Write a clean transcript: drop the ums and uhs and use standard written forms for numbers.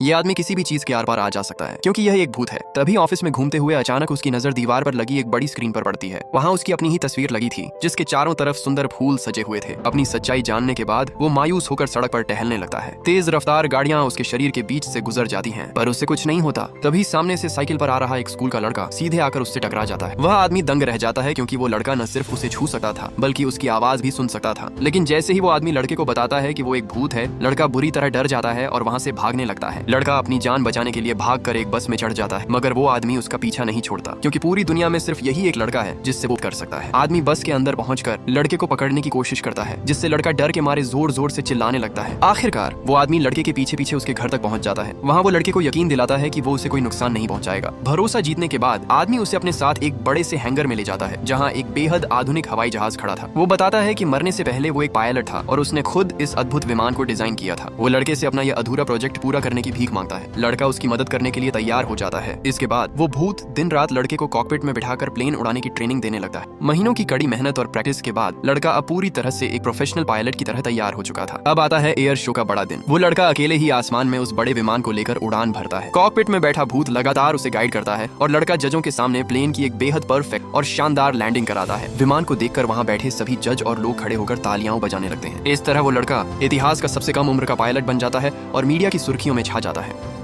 ये आदमी किसी भी चीज के आर पार आ जा सकता है क्योंकि यह एक भूत है। तभी ऑफिस में घूमते हुए अचानक उसकी नजर दीवार पर लगी एक बड़ी स्क्रीन पर पड़ती है। वहाँ उसकी अपनी ही तस्वीर लगी थी जिसके चारों तरफ सुंदर फूल सजे हुए थे। अपनी सच्चाई जानने के बाद वो मायूस होकर सड़क पर टहलने लगता है। तेज रफ्तार गाड़ियां उसके शरीर के बीच से गुजर जाती हैं, पर उससे कुछ नहीं होता। तभी सामने से साइकिल पर आ रहा एक स्कूल का लड़का सीधे आकर उससे टकरा जाता है। वह आदमी दंग रह जाता है क्योंकि वो लड़का न सिर्फ उसे छू सकता था बल्कि उसकी आवाज भी सुन सकता था। लेकिन जैसे ही वो आदमी लड़के को बताता है कि वो एक भूत है, लड़का बुरी तरह डर जाता है और वहाँ से भागने लगता है। लड़का अपनी जान बचाने के लिए भागकर एक बस में चढ़ जाता है, मगर वो आदमी उसका पीछा नहीं छोड़ता क्योंकि पूरी दुनिया में सिर्फ यही एक लड़का है जिससे वो कर सकता है। आदमी बस के अंदर पहुंचकर लड़के को पकड़ने की कोशिश करता है, जिससे लड़का डर के मारे जोर जोर से चिल्लाने लगता है। आखिरकार वो आदमी लड़के के पीछे पीछे उसके घर तक पहुंच जाता है। वहाँ वो लड़के को यकीन दिलाता है कि वो उसे कोई नुकसान नहीं पहुंचाएगा। भरोसा जीतने के बाद आदमी उसे अपने साथ एक बड़े से हैंगर में ले जाता है जहाँ एक बेहद आधुनिक हवाई जहाज खड़ा था। वो बताता है कि मरने से पहले वो एक पायलट था और उसने खुद इस अद्भुत विमान को डिजाइन किया था। वो लड़के से अपना यह अधूरा प्रोजेक्ट पूरा करने की भीख मांगता है। लड़का उसकी मदद करने के लिए तैयार हो जाता है। इसके बाद वो भूत दिन रात लड़के को कॉकपिट में बिठाकर प्लेन उड़ाने की ट्रेनिंग देने लगता है। महीनों की कड़ी मेहनत और प्रैक्टिस के बाद लड़का अब पूरी तरह से एक प्रोफेशनल पायलट की तरह तैयार हो चुका था। अब आता है एयर शो का बड़ा दिन। वो लड़का अकेले ही आसमान में उस बड़े विमान को लेकर उड़ान भरता है। कॉकपिट में बैठा भूत लगातार उसे गाइड करता है और लड़का जजों के सामने प्लेन की एक बेहद परफेक्ट और शानदार लैंडिंग कराता है। विमान को देखकर वहाँ बैठे सभी जज और लोग खड़े होकर तालियां बजाने लगते हैं। इस तरह वो लड़का इतिहास का सबसे कम उम्र का पायलट बन जाता है और मीडिया की सुर्खियों में छा जाता है।